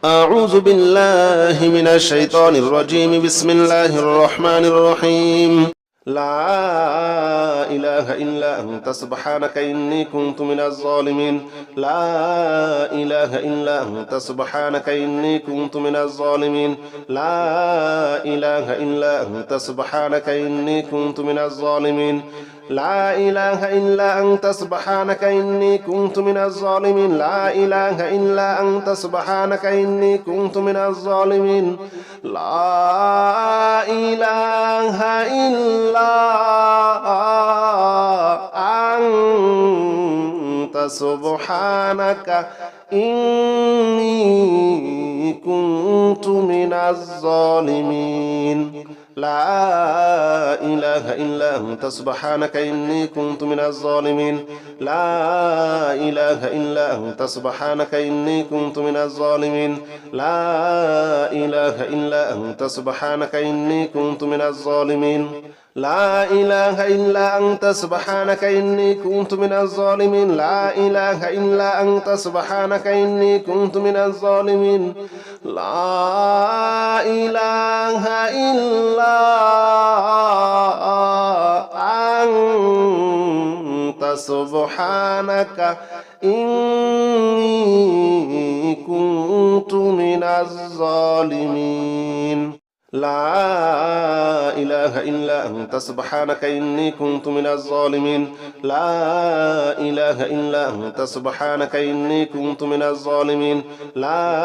أعوذ بالله من الشيطان الرجيم. بسم الله الرحمن الرحيم. لا إله إلا أنت سبحانك إني كنت من الظالمين. لا إله إلا أنت سبحانك إني كنت من الظالمين. لا إله إلا أنت سبحانك إني كنت من الظالمين. لا إله إلا أنت سبحانك إني كنت من الظالمين. لا إله إلا أنت سبحانك إني كنت من الظالمين. لا إله إلا أنت سبحانك إني كنت من الظالمين. لا إله إلا أنت سبحانك إني كنت من الظالمين. لا إله إلا أنت سبحانك إني كنت من الظالمين. لا إله إلا أنت سبحانك إني كنت من الظالمين. لا إله إلا أنت سبحانك إني كنت من الظالمين. لا إله إلا أنت سبحانك إني كنت من الظالمين. لا إله إلا أنت سبحانك إني كنت من الظالمين. لا إله إلا أنت سبحانك إني كنت من الظالمين. لا إله إلا أنت سبحانك إني كنت من الظالمين. لا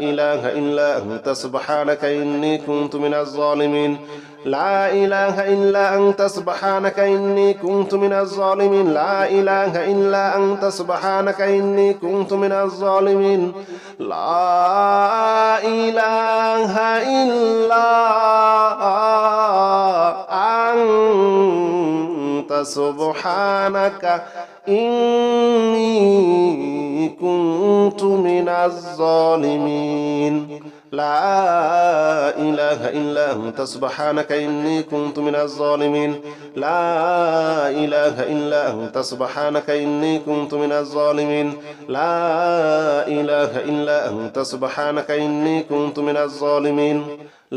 إله إلا أنت سبحانك إني كنت من الظالمين. لا إله إلا أنت سبحانك إني كنت من الظالمين. لا إله إلا أنت سبحانك إني كنت من الظالمين. لا إله إلا أنت سبحانك إني كنت من الظالمين. لا إله إلا أنت سبحانك إني كنت من الظالمين. لا إله إلا أنت سبحانك إني كنت من الظالمين. لا إله إلا أنت سبحانك إني كنت من الظالمين.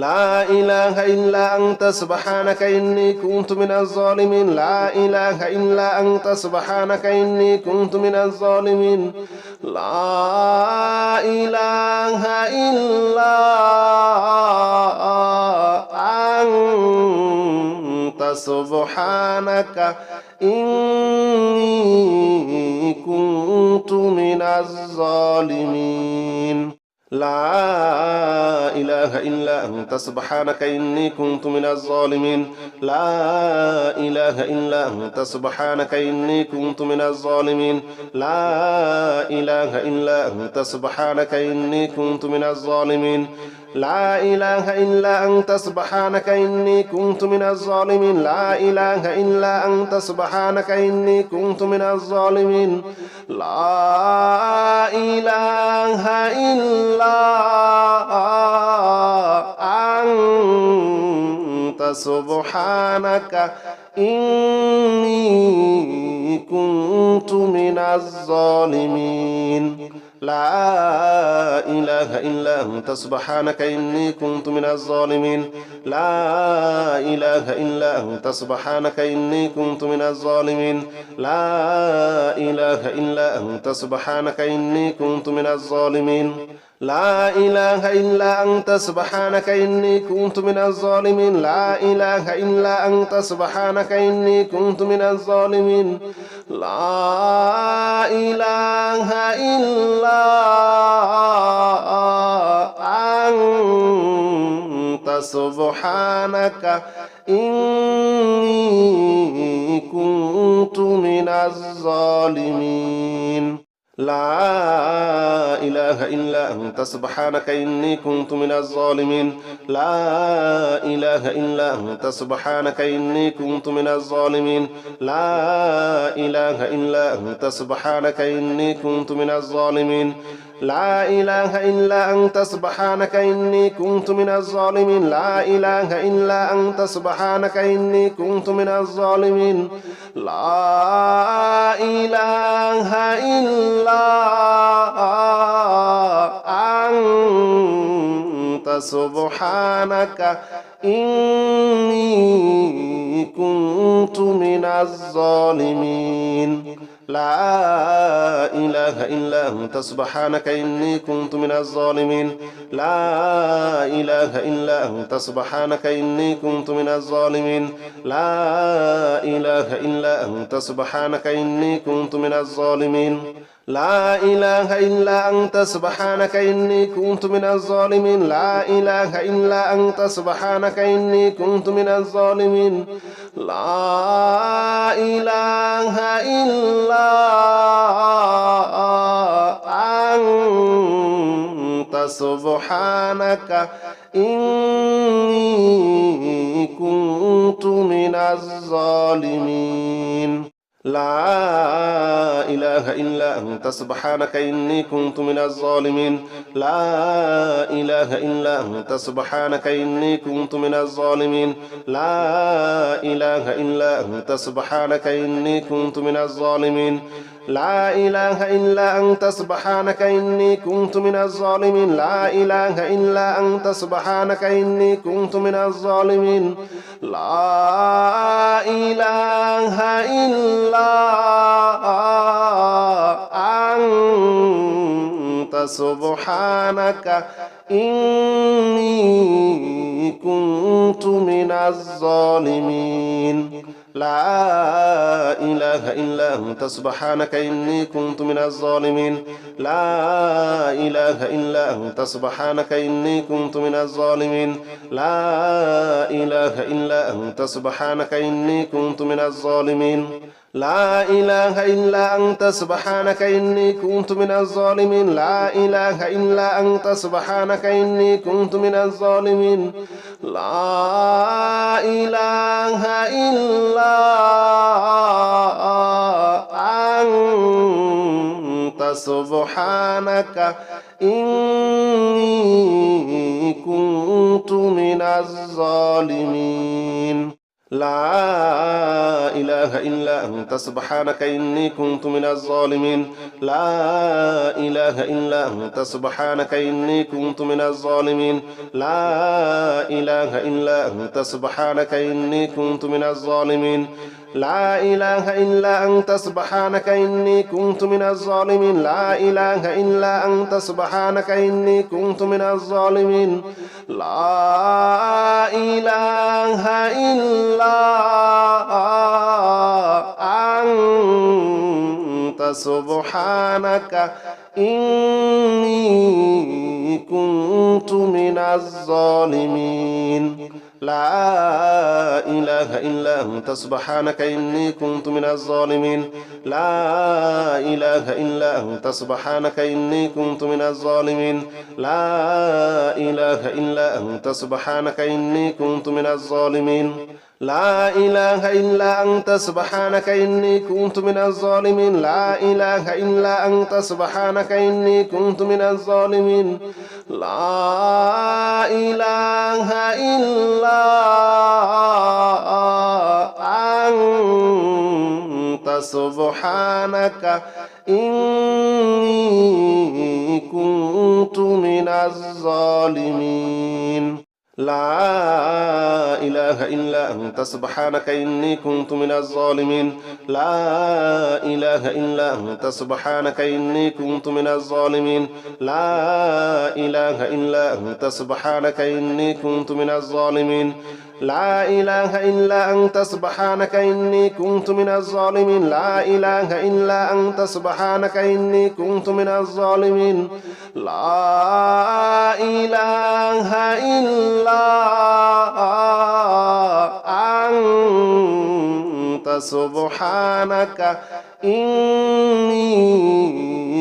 لا إله إلا أنت سبحانك إني كنت من الظالمين. لا إله إلا أنت سبحانك إني كنت من الظالمين. لا إله إلا أنت سبحانك إني كنت من الظالمين. لا إله إلا أنت سبحانك إني كنت من الظالمين. لا إله إلا أنت سبحانك إني كنت من الظالمين. لا إله إلا أنت سبحانك إني كنت من الظالمين. لا إله إلا أنت سبحانك إني كنت من الظالمين. لا إله إلا أنت سبحانك إني كنت من الظالمين. لا إله إلا أنت سبحانك إني كنت من الظالمين. لا إله إلا أنت سبحانك إني كنت من الظالمين. لا إله إلا أنت سبحانك إني كنت من الظالمين. لا إله إلا أنت سبحانك إني كنت من الظالمين. لا إله إلا أنت سبحانك إني كنت من الظالمين. لا إله إلا أنت سبحانك إني كنت من الظالمين. لا إله إلا أنت سبحانك إني كنت من الظالمين. لا إله إلا أنت سبحانك إني كنت من الظالمين. لا إله إلا أنت سبحانك إني كنت من الظالمين. لا إله إلا أنت سبحانك إني كنت من الظالمين. لا إله إلا أنت سبحانك إني كنت من الظالمين. لا إله إلا أنت سبحانك إني كنت من الظالمين. لا إله إلا أنت سبحانك إني كنت من الظالمين لا إله إلا أنت سبحانك إني كنت من الظالمين لا إله إلا أنت سبحانك إني كنت من الظالمين لا إله إلا أنت سبحانك إني كنت من الظالمين لا إله إلا أنت سبحانك إني كنت من الظالمين لا إله إلا أنت سبحانك إني كنت من الظالمين لا إله إلا أنت سبحانك إني كنت من الظالمين لا إله إلا أنت سبحانك إني كنت من الظالمين لا إله إلا أنت سبحانك إني كنت من الظالمين لا إله إلا أنت سبحانك إني كنت من الظالمين لا إله إلا أنت سبحانك إني كنت من الظالمين لا إله إلا أنت سبحانك إني كنت من الظالمين لا إله إلا أنت سبحانك إني كنت من الظالمين لا إله إلا أنت سبحانك إني كنت من الظالمين لا إله إلا أنت سبحانك إني كنت من الظالمين لا إله إلا أنت سبحانك إني كنت من الظالمين لا إله إلا أنت سبحانك إني كنت من الظالمين لا إله إلا أنت سبحانك إني كنت من الظالمين لا إله إلا أنت سبحانك إني كنت من الظالمين لا إله إلا أنت سبحانك إني كنت من الظالمين لا إله إلا أنت سبحانك إني كنت من الظالمين لا إله إلا أنت سبحانك إني كنت من الظالمين لا إله إلا أنت سبحانك إني كنت من الظالمين لا إله إلا أنت سبحانك إني كنت من الظالمين لا إله إلا أنت سبحانك إني كنت من الظالمين لا إله إلا أنت سبحانك إني كنت من الظالمين لا إله إلا أنت سبحانك إني كنت من الظالمين لا إله إلا أنت سبحانك إني كنت من الظالمين لا إله إلا أنت سبحانك إني كنت من الظالمين لا إله إلا أنت سبحانك إني كنت من الظالمين لا إله إلا أنت سبحانك إني كنت من الظالمين لا إله إلا أنت سبحانك إني كنت من الظالمين لا إله إلا أنت سبحانك إني كنت من الظالمين لا إله إلا أنت سبحانك إني كنت من الظالمين لا إله إلا أنت سبحانك إني كنت من الظالمين لا إله إلا أنت سبحانك إني كنت من الظالمين لا إله إلا أنت سبحانك إني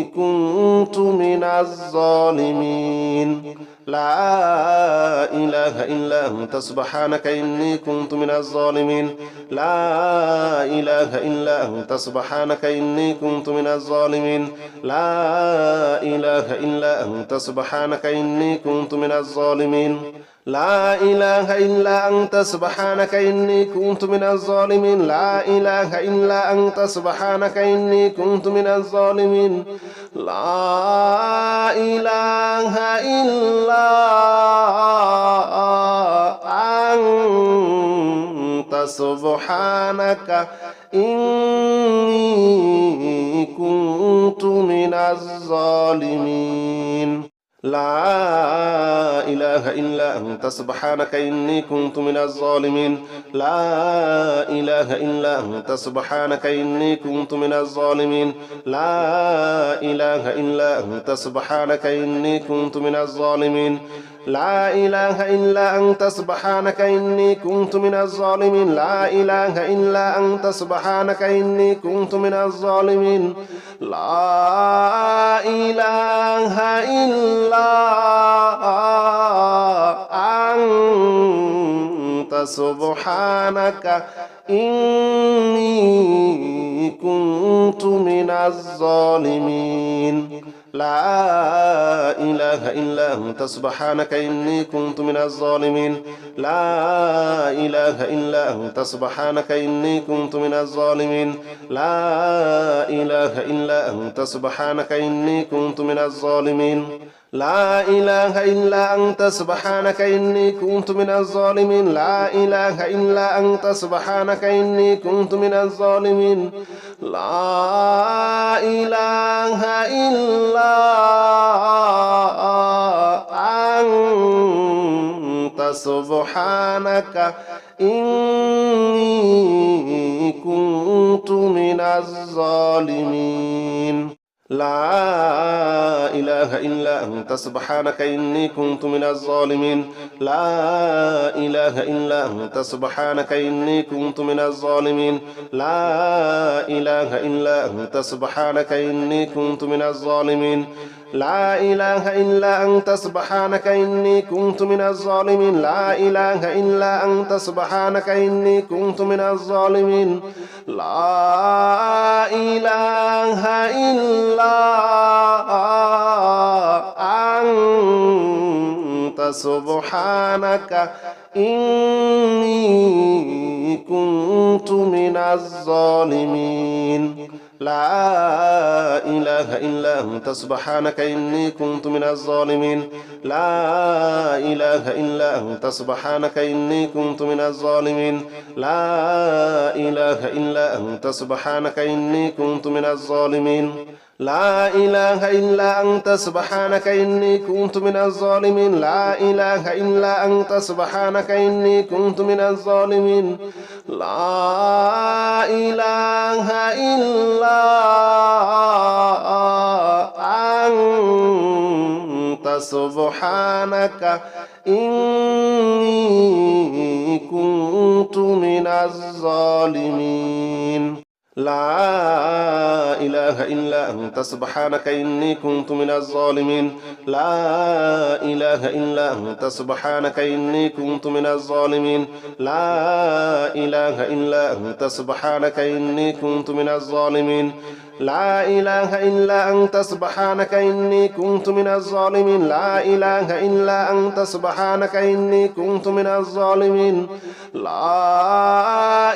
كنت من الظالمين لا إله إلا أنت سبحانك إني كنت من الظالمين لا إله إلا أنت سبحانك إني كنت من الظالمين لا إله إلا أنت سبحانك إني كنت من الظالمين لا إله إلا أنت سبحانك إني كنت من الظالمين لا إله إلا أنت سبحانك إني كنت من الظالمين لا إله إلا أنت سبحانك إني كنت من الظالمين لا إله إلا أنت سبحانك إني كنت من الظالمين لا إله إلا أنت سبحانك إني كنت من الظالمين لا إله إلا أنت سبحانك إني كنت من الظالمين لا إله إلا أنت سبحانك إني كنت من الظالمين لا إله إلا أنت سبحانك إني كنت من الظالمين لا إله إلا أنت سبحانك إني كنت من الظالمين لا إله إلا أنت سبحانك إني كنت من الظالمين لا إله إلا أنت سبحانك إني كنت من الظالمين لا إله إلا أنت سبحانك إني كنت من الظالمين لا إله إلا أنت سبحانك إني كنت من الظالمين لا إله إلا أنت سبحانك إني كنت من الظالمين لا إله إلا أنت سبحانك إني كنت من الظالمين لا إله إلا أنت سبحانك إني كنت من الظالمين لا إله إلا أنت سبحانك إني كنت من الظالمين لا إله إلا أنت سبحانك إني كنت من الظالمين لا إله إلا أنت سبحانك إني كنت من الظالمين لا إله إلا أنت سبحانك إني كنت من الظالمين لا إله إلا أنت سبحانك إني كنت من الظالمين لا إله إلا أنت سبحانك إني كنت من الظالمين لا إله إلا أنت سبحانك إني كنت من الظالمين لا إله إلا أنت سبحانك إني كنت من الظالمين لا إله إلا أنت سبحانك إني كنت من الظالمين لا إله إلا أنت سبحانك إني كنت من الظالمين لا إله إلا أنت سبحانك إني كنت من الظالمين لا إله إلا أنت سبحانك إني كنت من الظالمين لا إله إلا أنت سبحانك إني كنت من الظالمين لا إله إلا أنت سبحانك إني كنت من الظالمين لا إله إلا أنت سبحانك إني كنت من الظالمين لا إله إلا أنت سبحانك إني كنت من الظالمين لا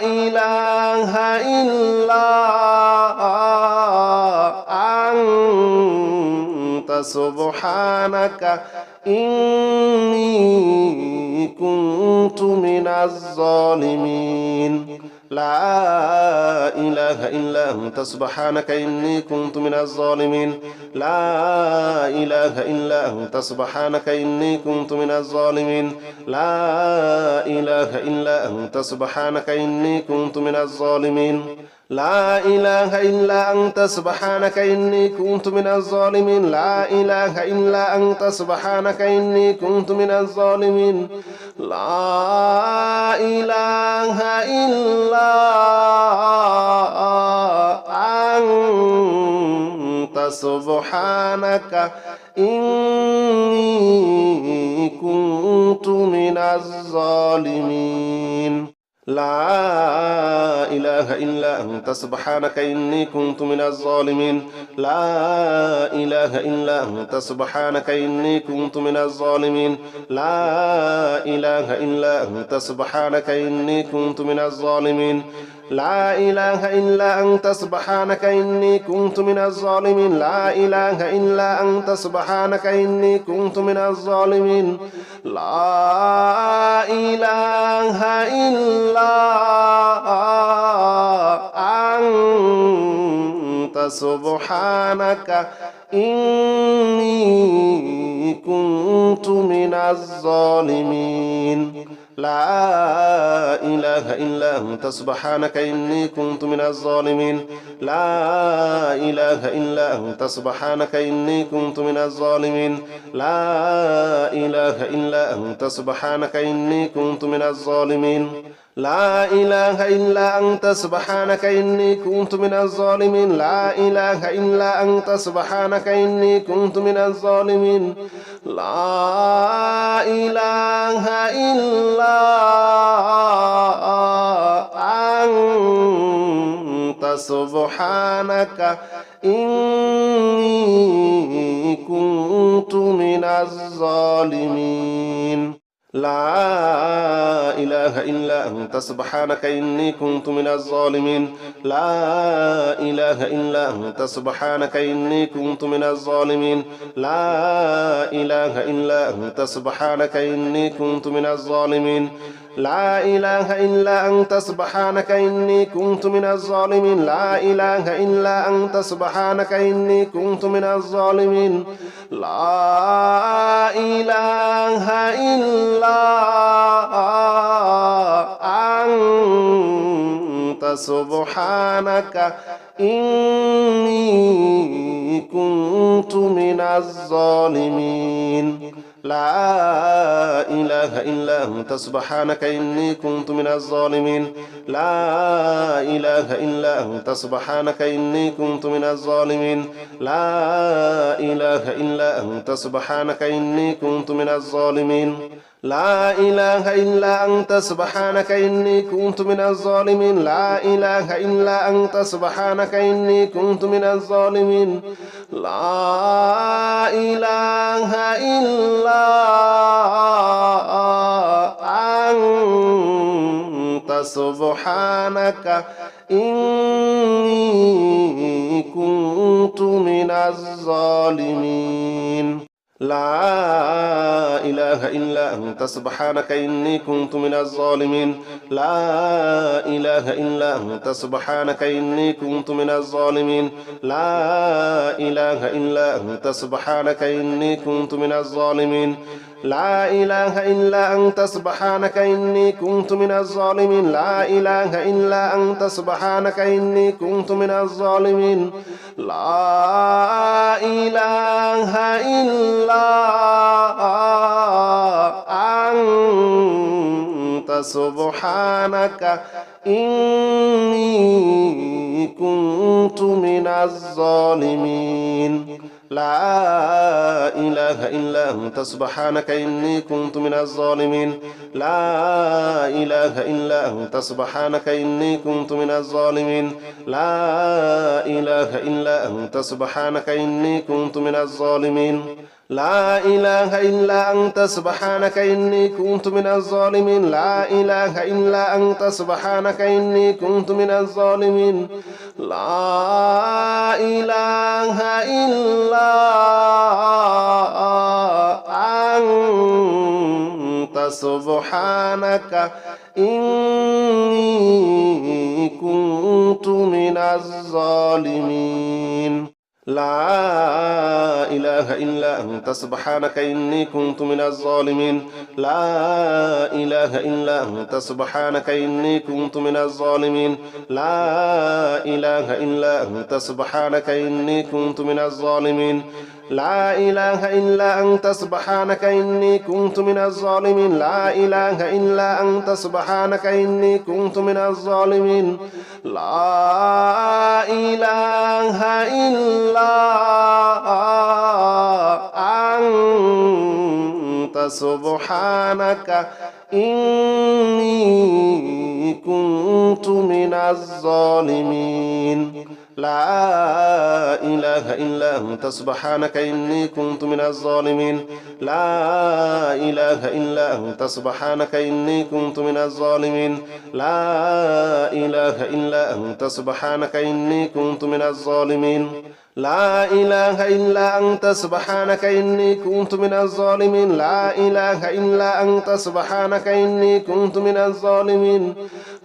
إله إلا أنت سبحانك إني كنت من الظالمين لا إله إلا أنت سبحانك إني كنت من الظالمين لا إله إلا أنت سبحانك إني كنت من الظالمين لا إله إلا أنت سبحانك إني كنت من الظالمين لا إله إلا أنت سبحانك إني كنت من الظالمين لا إله إلا أنت سبحانك إني كنت من الظالمين لا إله إلا أنت سبحانك إني كنت من الظالمين لا إله إلا إلا أنت سبحانك إني كنت من الظالمين لا إله إلا أنت سبحانك إني كنت من الظالمين لا إله إلا أنت سبحانك إني كنت من الظالمين لا إله إلا أنت سبحانك إني كنت من الظالمين لا إله إلا أنت سبحانك إني كنت من الظالمين لا إله إلا أنت سبحانك إني كنت من الظالمين لا إله إلا أنت سبحانك إني كنت من الظالمين لا إله إلا أنت سبحانك إني كنت من الظالمين لا إله إلا أنت سبحانك إني كنت من الظالمين لا إله إلا أنت سبحانك إني كنت من الظالمين لا إله إلا أنت سبحانك إني كنت من الظالمين لا إله إلا أنت سبحانك إني كنت من الظالمين لا إله إلا أنت سبحانك إني كنت من الظالمين لا إله إلا أنت سبحانك إني كنت من الظالمين لا إله إلا أنت سبحانك إني كنت من الظالمين لا إله إلا أنت سبحانك إني كنت من الظالمين لا إله إلا أنت سبحانك إني كنت من الظالمين لا إله إلا أنت سبحانك إني كنت من الظالمين لا إله إلا أنت سبحانك إني كنت من الظالمين لا إله إلا أنت سبحانك إني كنت من الظالمين لا إله إلا أنت سبحانك إني كنت من الظالمين لا إله إلا أنت سبحانك إني كنت من الظالمين لا إله إلا أنت سبحانك إني كنت من الظالمين لا إله إلا أنت سبحانك إني كنت من الظالمين لا إله إلا أنت سبحانك إني كنت من الظالمين لا إله إلا أنت سبحانك إني كنت من الظالمين لا إله إلا أنت سبحانك إني كنت من الظالمين لا إله إلا أنت سبحانك إني كنت من الظالمين لا إله إلا أنت سبحانك إني كنت من الظالمين لا إله إلا أنت سبحانك إني كنت من الظالمين لا إله إلا أنت سبحانك إني كنت من الظالمين لا إله إلا أنت سبحانك إني كنت من الظالمين لا إله إلا أنت سبحانك إني كنت من الظالمين لا إله إلا أنت سبحانك إني كنت من الظالمين لا إله إلا أنت سبحانك إني كنت من الظالمين لا إله إلا أنت سبحانك إني كنت من الظالمين لا إله إلا أنت سبحانك إني كنت من الظالمين لا إله إلا أنت سبحانك إني كنت من الظالمين لا إله إلا أنت سبحانك إني كنت من الظالمين لا إله إلا أنت سبحانك إني كنت من الظالمين لا إله إلا أنت سبحانك إني كنت من الظالمين لا إله إلا أنت سبحانك إني كنت من الظالمين لا إله إلا أنت سبحانك إني كنت من الظالمين لا إله إلا أنت سبحانك إني كنت من الظالمين لا إله إلا أنت سبحانك إني كنت من الظالمين لا إله إلا أنت سبحانك إني كنت من الظالمين لا إله إلا أنت سبحانك إني كنت من الظالمين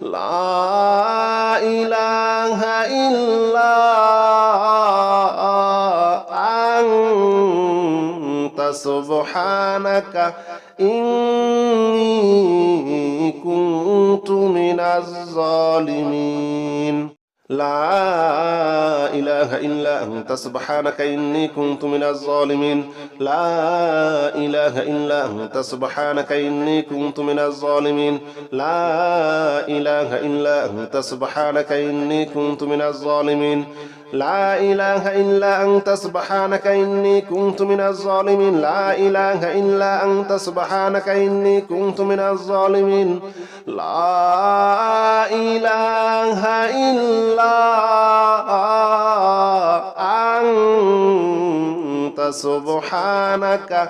لا إله إلا أنت سبحانك إني كنت من الظالمين لا إله إلا أنت سبحانك إني كنت من الظالمين لا إله إلا أنت سبحانك إني كنت من الظالمين لا إله إلا أنت سبحانك إني كنت من الظالمين لا إله إلا أنت سبحانك إني كنت من الظالمين لا إله إلا أنت سبحانك إني كنت من الظالمين لا إله إلا أنت سبحانك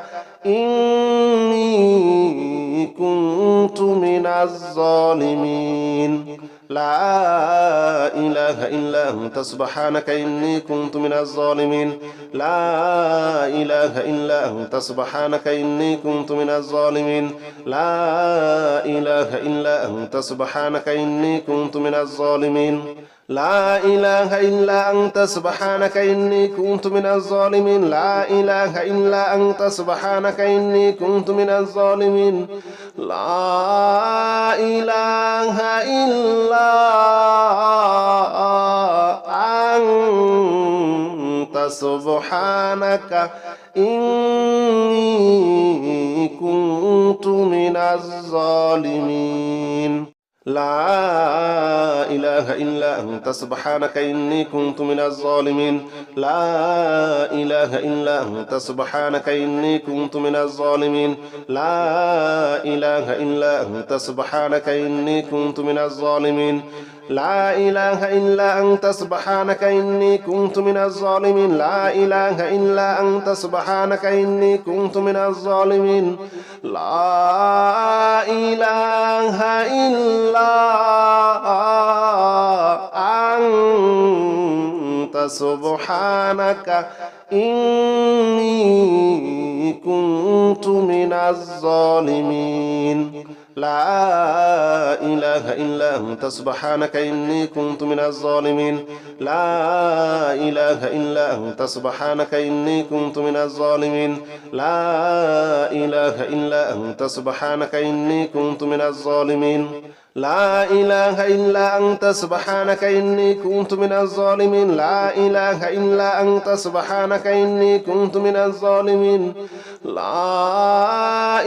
إني كنت من الظالمين لا إله إلا أنت سبحانك إني كنت من الظالمين لا إله إلا أنت سبحانك إني كنت من الظالمين لا إله إلا أنت سبحانك إني كنت من الظالمين لا إله إلا أنت سبحانك إني كنت من الظالمين لا إله إلا أنت سبحانك إني كنت من الظالمين لا إله إلا أنت سبحانك إني كنت من الظالمين لا إله إلا أنت سبحانك إني كنت من الظالمين لا إله إلا أنت سبحانك إني كنت من الظالمين لا إله إلا أنت سبحانك إني كنت من الظالمين لا إله إلا أنت سبحانك إني كنت من الظالمين لا إله إلا أنت سبحانك إني كنت من الظالمين لا إله إلا أنت سبحانك إني كنت من الظالمين لا إله إلا أنت سبحانك إني كنت من الظالمين لا إله إلا أنت سبحانك إني كنت من الظالمين لا إله إلا أنت سبحانك إني كنت من الظالمين لا إله إلا أنت سبحانك إني كنت من الظالمين لا إله إلا أنت سبحانك إني كنت من الظالمين لا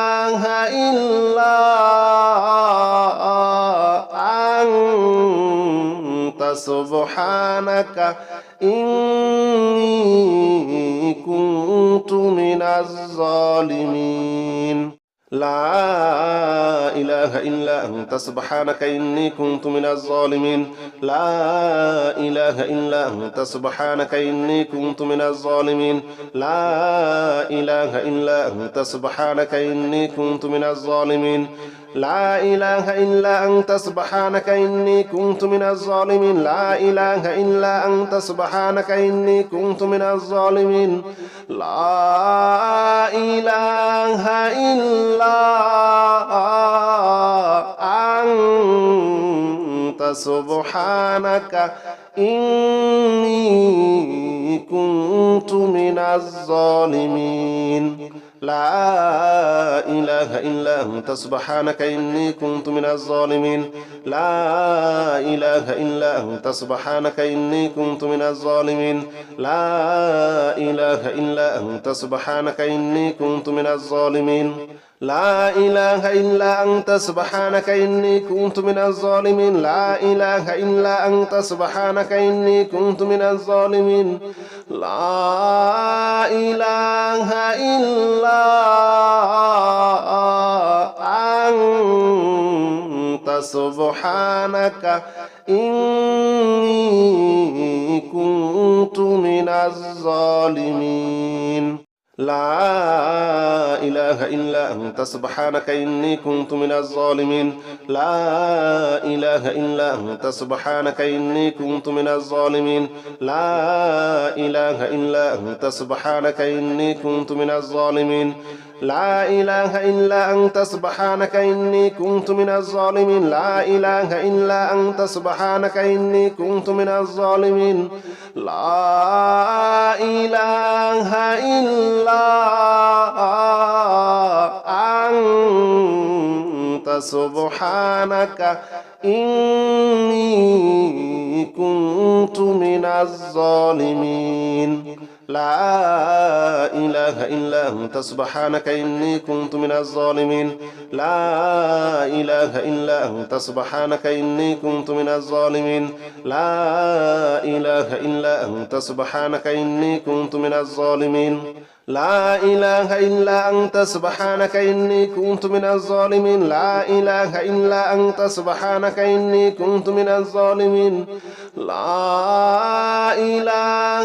إله إلا أنت سبحانك إني كنت من الظالمين لا إله إلا أنت سبحانك إني كنت من الظالمين لا إله إلا أنت سبحانك إني كنت من الظالمين لا إله إلا أنت سبحانك إني كنت من الظالمين لا إله إلا أنت سبحانك إني كنت من الظالمين لا إله إلا أنت سبحانك إني كنت من الظالمين لا إله إلا أنت سبحانك إني كنت من الظالمين لا إله إلا أنت سبحانك إني كنت من الظالمين لا إله إلا أنت سبحانك إني كنت من الظالمين لا إله إلا أنت سبحانك إني كنت من الظالمين لا إله إلا أنت سبحانك إني كنت من الظالمين لا إله إلا أنت سبحانك إني كنت من الظالمين لا إله إلا سبحانك إني كنت من الظالمين لا إله إلا أنت سبحانك إني كنت من الظالمين لا إله إلا أنت سبحانك إني كنت من الظالمين لا إله إلا أنت سبحانك إني كنت من الظالمين لا إله إلا أنت سبحانك إني كنت من الظالمين لا إله إلا أنت سبحانك إني كنت من الظالمين لا إله إلا أنت سبحانك إني كنت من الظالمين لا إله إلا أنت سبحانك إني كنت من الظالمين لا إله إلا أنت سبحانك إني كنت من الظالمين لا إله إلا أنت سبحانك إني كنت من الظالمين لا إله إلا أنت سبحانك إني كنت من الظالمين لا إله إلا أنت سبحانك إني كنت من الظالمين لا إله إلا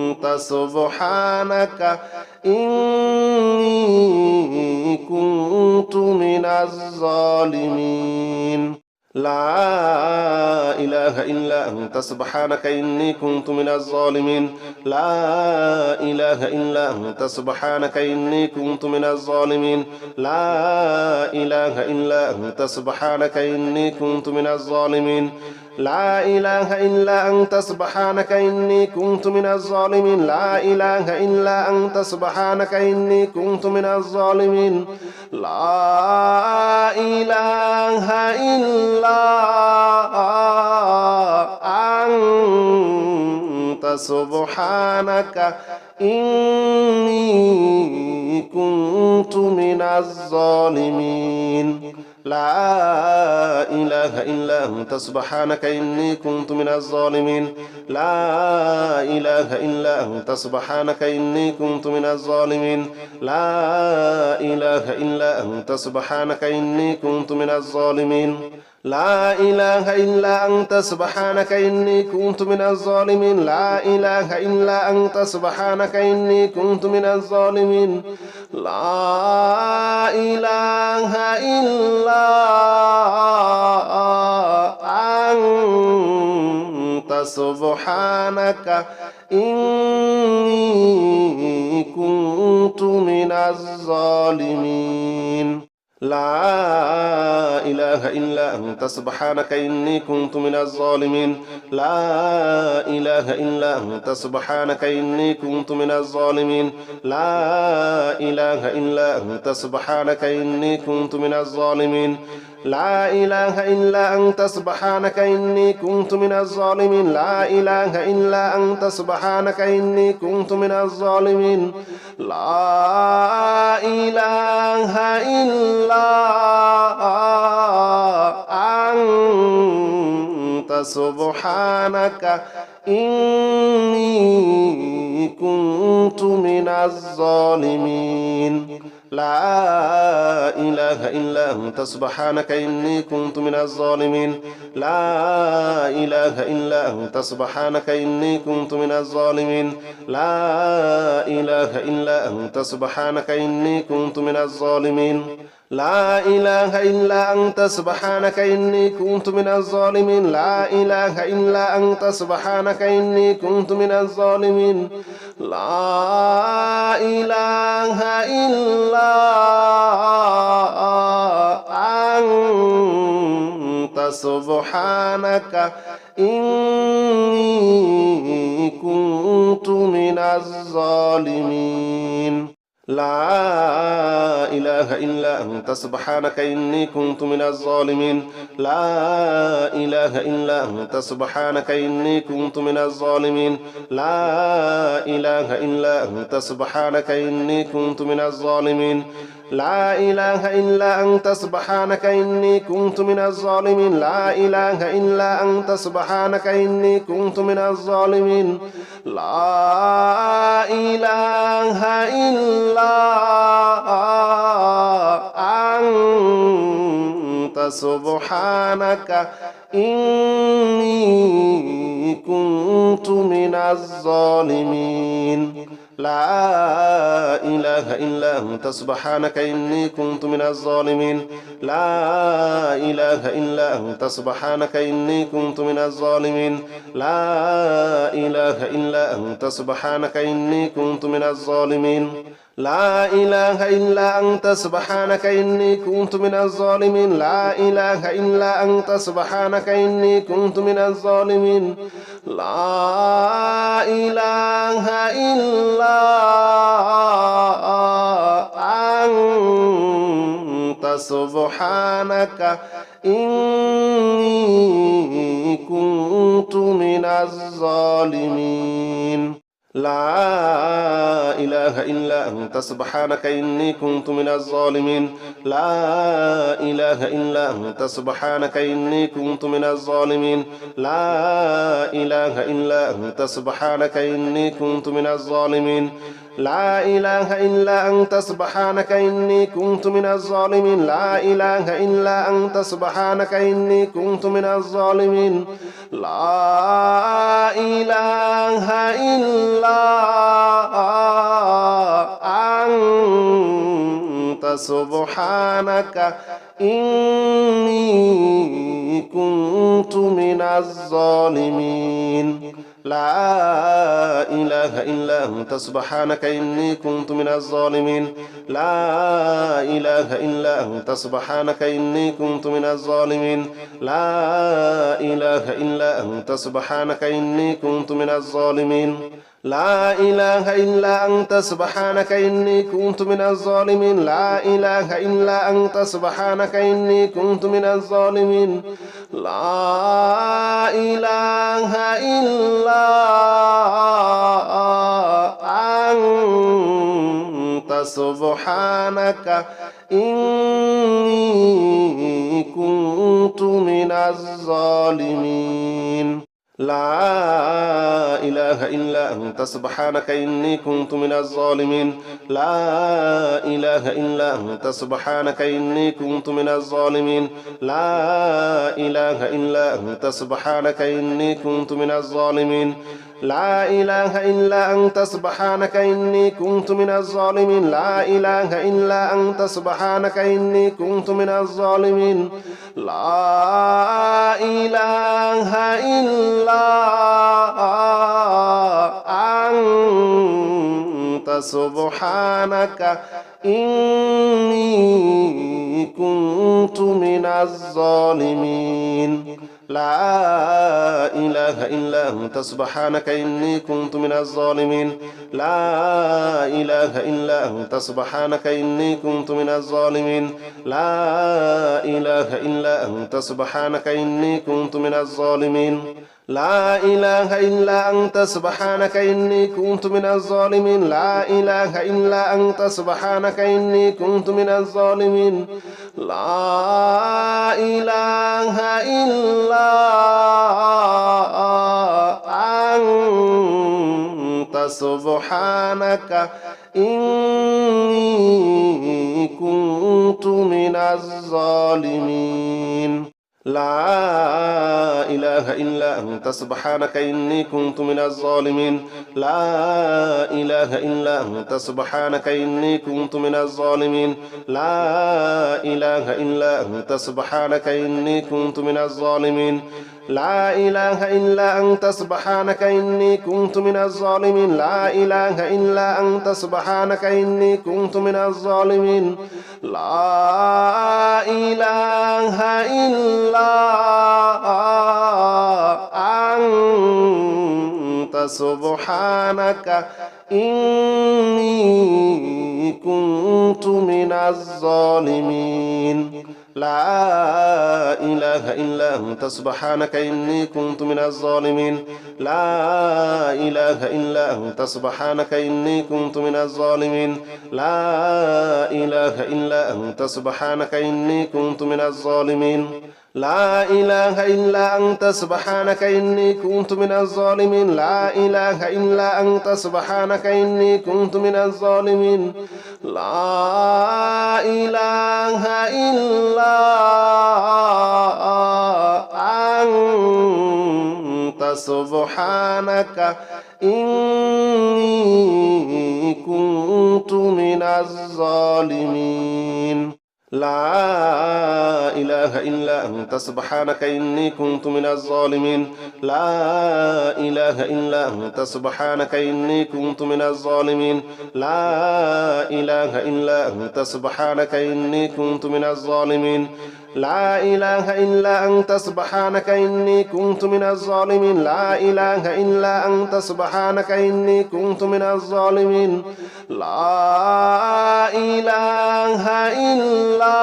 أنت سبحانك إني كنت من الظالمين لا إله إلا أنت سبحانك إني كنت من الظالمين لا إله إلا أنت سبحانك إني كنت من الظالمين لا إله إلا أنت سبحانك إني كنت من الظالمين لا إله إلا أنت سبحانك إني كنت من الظالمين لا إله إلا أنت سبحانك إني كنت من الظالمين لا إله إلا أنت سبحانك إني كنت من الظالمين لا إله إلا أنت سبحانك إني كنت من الظالمين لا إله إلا أنت سبحانك إني كنت من الظالمين لا إله إلا أنت سبحانك إني كنت من الظالمين لا إله إلا أنت سبحانك إني كنت من الظالمين لا إله إلا أنت سبحانك إني كنت من الظالمين لا إله إلا أنت سبحانك إني كنت من الظالمين لا إله إلا أنت سبحانك إني كنت من الظالمين لا إله إلا أنت سبحانك إني كنت من الظالمين لا إله إلا أنت سبحانك إني كنت من الظالمين لا إله إلا أنت سبحانك إني كنت من الظالمين لا إله إلا أنت سبحانك إني كنت من الظالمين لا إله إلا أنت سبحانك إني كنت من الظالمين لا إله إلا أنت سبحانك إني كنت من الظالمين لا إله إلا أنت سبحانك إني كنت من الظالمين لا إله إلا أنت سبحانك إني كنت من الظالمين لا إله إلا أنت سبحانك إني كنت من الظالمين لا إله إلا أنت سبحانك إني كنت من الظالمين لا إله إلا أنت سبحانك إني كنت من الظالمين لا إله إلا أنت سبحانك إني كنت من الظالمين لا إله إلا أنت سبحانك إني كنت من الظالمين لا إله إلا أنت سبحانك إني كنت من الظالمين لا إله إلا أنت سبحانك إني كنت من الظالمين لا إله إلا أنت سبحانك إني كنت من الظالمين لا إله إلا سبحانك إني كنت من الظالمين لا إله إلا أنت سبحانك إني كنت من الظالمين لا إله إلا أنت سبحانك إني كنت من الظالمين لا إله إلا أنت سبحانك إني كنت من الظالمين لا إله إلا أنت سبحانك إني كنت من الظالمين لا إله إلا أنت سبحانك إني كنت من الظالمين لا إله إلا أنت سبحانك إني كنت من الظالمين لا إله إلا أنت سبحانك إني كنت من الظالمين لا إله إلا أنت سبحانك إني كنت من الظالمين لا إله إلا أنت سبحانك إني كنت من الظالمين لا إله إلا أنت سبحانك إني كنت من الظالمين لا إله إلا أنت سبحانك إني كنت من الظالمين لا إله إلا أنت سبحانك إني كنت من الظالمين لا إله إلا أنت سبحانك إني كنت من الظالمين لا إله إلا أنت سبحانك إني كنت من الظالمين لا إله إلا أنت سبحانك إني كنت من الظالمين لا إله إلا أنت سبحانك إني كنت من الظالمين لا إله إلا أنت سبحانك إني كنت من الظالمين لا إله إلا أنت سبحانك إني كنت من الظالمين لا إله إلا أنت سبحانك إني كنت من الظالمين لا إله إلا أنت سبحانك إني كنت من الظالمين لا إله إلا أنت سبحانك إني كنت من الظالمين لا إله إلا أنت سبحانك إني كنت من الظالمين لا إله إلا أنت سبحانك إني كنت من الظالمين لا إله إلا أنت سبحانك إني كنت من الظالمين لا إله إلا أنت سبحانك إني كنت من الظالمين لا إله إلا أنت سبحانك إني كنت من الظالمين لا إله إلا أنت سبحانك إني كنت من الظالمين لا إله إلا أنت سبحانك إني كنت من الظالمين لا إله إلا أنت سبحانك إني كنت من الظالمين لا إله إلا أنت سبحانك إني كنت من الظالمين لا إله إلا أنت سبحانك إني كنت من الظالمين لا إله إلا أنت سبحانك إني كنت من الظالمين لا إله إلا أنت سبحانك إني كنت من الظالمين لا إله إلا أنت سبحانك إني كنت من الظالمين لا إله إلا أنت سبحانك إني كنت من الظالمين لا إله إلا أنت سبحانك إني كنت من الظالمين لا إله إلا أنت سبحانك إني كنت من الظالمين لا إله إلا أنت سبحانك إني كنت من الظالمين لا إله إلا أنت سبحانك إني كنت من الظالمين لا إله إلا أنت سبحانك إني كنت من الظالمين لا إله إلا أنت سبحانك إني كنت من الظالمين لا إله إلا أنت سبحانك إني كنت من الظالمين لا إله إلا أنت سبحانك إني كنت من الظالمين لا إله إلا أنت سبحانك إني كنت من الظالمين لا إله إلا أنت سبحانك إني كنت من الظالمين لا إله إلا أنت سبحانك إني كنت من الظالمين لا إله إلا أنت سبحانك إني كنت من الظالمين لا إله إلا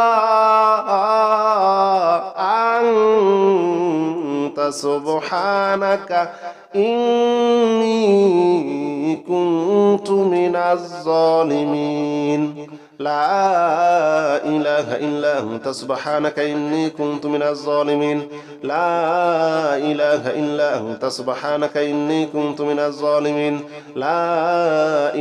أنت سبحانك إني كنت من الظالمين لا إله إلا أنت سبحانك إني كنت من الظالمين لا إله إلا أنت سبحانك إني كنت من الظالمين لا إله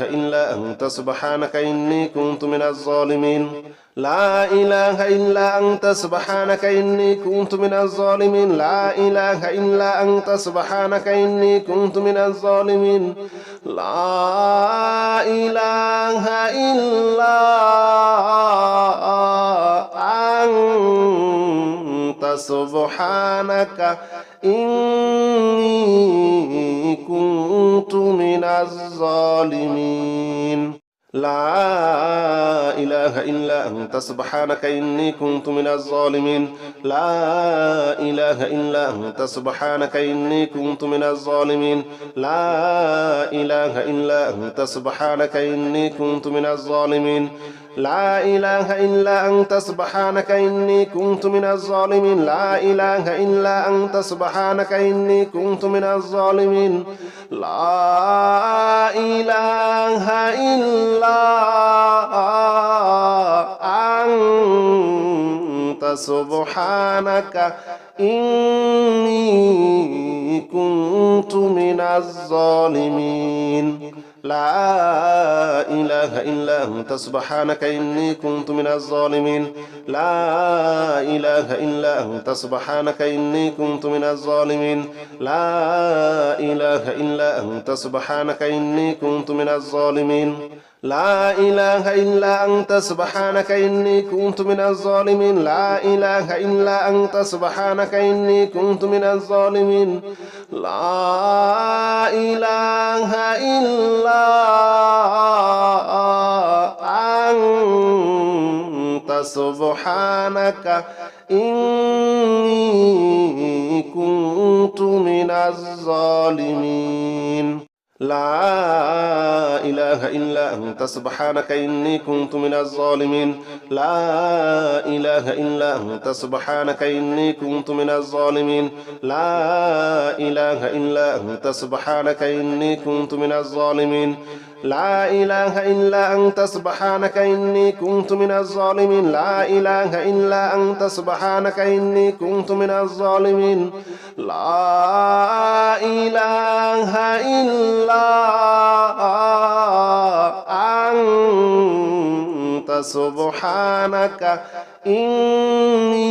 إلا أنت سبحانك إني كنت من الظالمين لا إله إلا أنت سبحانك إني كنت من الظالمين لا إله إلا أنت سبحانك إني كنت من الظالمين لا إله إلا أنت سبحانك إني كنت من الظالمين لا إله إلا أنت سبحانك إني كنت من الظالمين لا إله إلا أنت سبحانك إني كنت من الظالمين لا إله إلا أنت سبحانك إني كنت من الظالمين لا إله إلا أنت سبحانك إني كنت من الظالمين لا إله إلا أنت سبحانك إني كنت من الظالمين لا إله إلا أنت سبحانك إني كنت من الظالمين لا إله إلا أنت سبحانك إني كنت من الظالمين لا إله إلا أنت سبحانك إني كنت من الظالمين لا إله إلا أنت سبحانك إني كنت من الظالمين لا إله إلا أنت سبحانك إني كنت من الظالمين لا إله إلا أنت سبحانك إني كنت من الظالمين لا إله إلا أنت سبحانك إني كنت من الظالمين لا إله إلا أنت سبحانك إني كنت من الظالمين لا إله إلا أنت سبحانك إني كنت من الظالمين لا إله إلا أنت سبحانك إني كنت من الظالمين لا إله إلا أنت سبحانك إني كنت من الظالمين لا إله إلا أنت سبحانك إني كنت من الظالمين لا إله إلا أنت سبحانك إني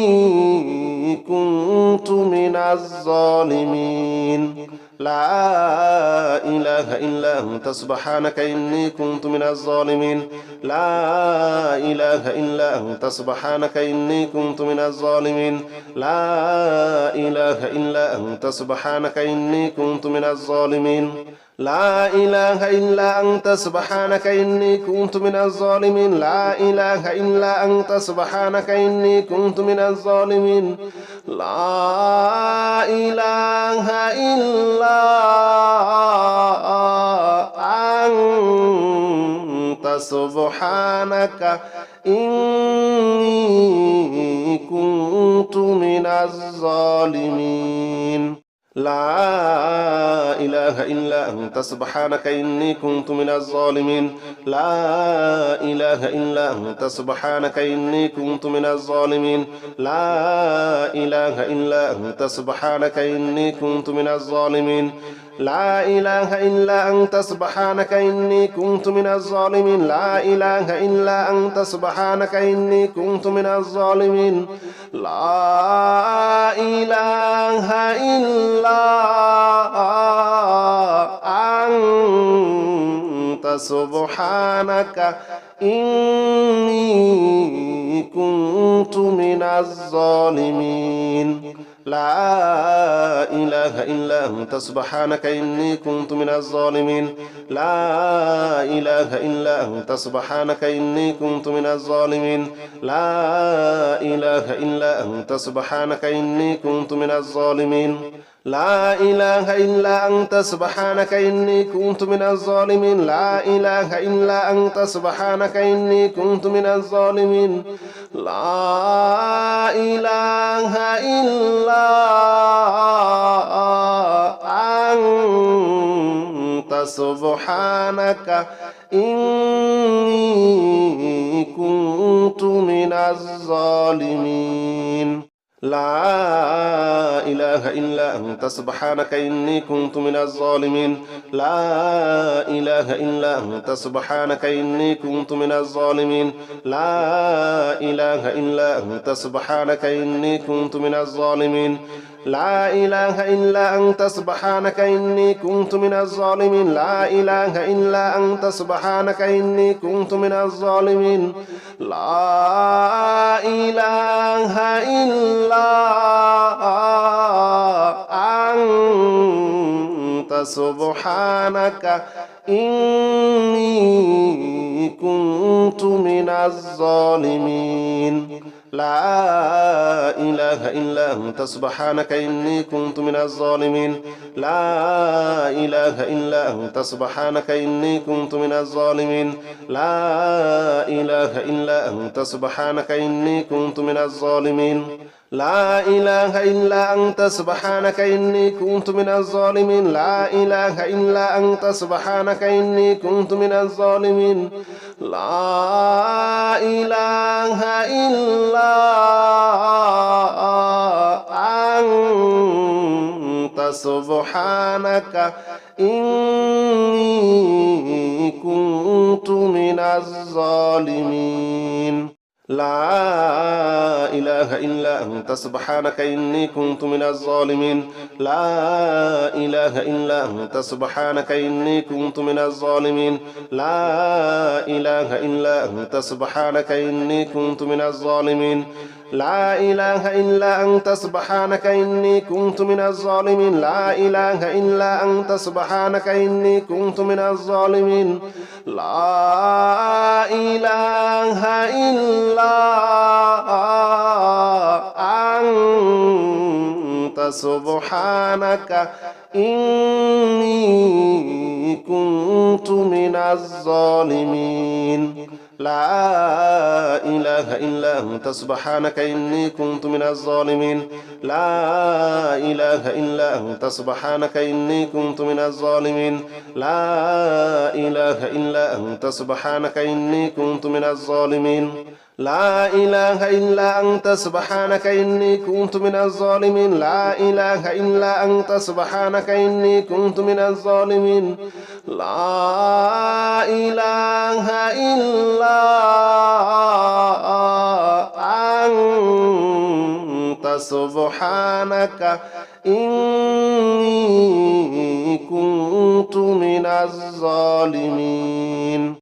كنت من الظالمين لا إله إلا أنت سبحانك إني كنت من الظالمين لا إله إلا أنت سبحانك إني كنت من الظالمين لا إله إلا أنت سبحانك إني كنت من الظالمين لا إله إلا أنت سبحانك إني كنت من الظالمين لا إله إلا أنت سبحانك إني كنت من الظالمين لا إله إلا أنت سبحانك إني كنت من الظالمين لا إله إلا أنت سبحانك إني كنت من الظالمين لا إله إلا أنت سبحانك إني كنت من الظالمين لا إله إلا أنت سبحانك إني كنت من الظالمين لا إله إلا أنت سبحانك إني كنت من الظالمين لا إله إلا أنت سبحانك إني كنت من الظالمين لا إله إلا أنت سبحانك إني كنت من الظالمين لا إله إلا أنت سبحانك إني كنت من الظالمين لا إله إلا أنت سبحانك إني كنت من الظالمين لا إله إلا أنت سبحانك إني كنت من الظالمين لا إله إلا أنت سبحانك إني كنت من الظالمين لا إله إلا أنت سبحانك إني كنت من الظالمين لا إله إلا أنت سبحانك إني كنت من الظالمين لا إله إلا أنت سبحانك إني كنت من الظالمين لا إله إلا أنت سبحانك إني كنت من الظالمين لا إله إلا أنت سبحانك إني كنت من الظالمين لا إله إلا أنت سبحانك إني كنت من الظالمين لا إله إلا أنت سبحانك إني كنت من الظالمين لا إله إلا أنت سبحانك إني كنت من الظالمين لا إله إلا أنت سبحانك إني كنت من الظالمين لا إله إلا أنت سبحانك إني كنت من الظالمين لا إله إلا أنت سبحانك إني كنت من الظالمين لا إله إلا أنت سبحانك إني كنت من الظالمين لا إله إلا أنت سبحانك إني كنت من الظالمين لا إله إلا أنت سبحانك إني كنت من الظالمين لا إله إلا أنت سبحانك إني كنت من الظالمين لا إله إلا أنت سبحانك إني كنت من الظالمين لا إله إلا أنت سبحانك إني كنت من الظالمين لا إله إلا أنت سبحانك إني كنت من الظالمين لا إله إلا أنت سبحانك إني كنت من الظالمين لا إله إلا أنت سبحانك إني كنت من الظالمين لا إله إلا أنت سبحانك إني كنت من الظالمين لا إله إلا أنت سبحانك إني كنت من الظالمين لا إله إلا أنت سبحانك إني كنت من الظالمين لا إله إلا أنت سبحانك إني كنت من الظالمين لا إله إلا أنت سبحانك إني كنت من الظالمين لا إله إلا أنت سبحانك إني كنت من الظالمين.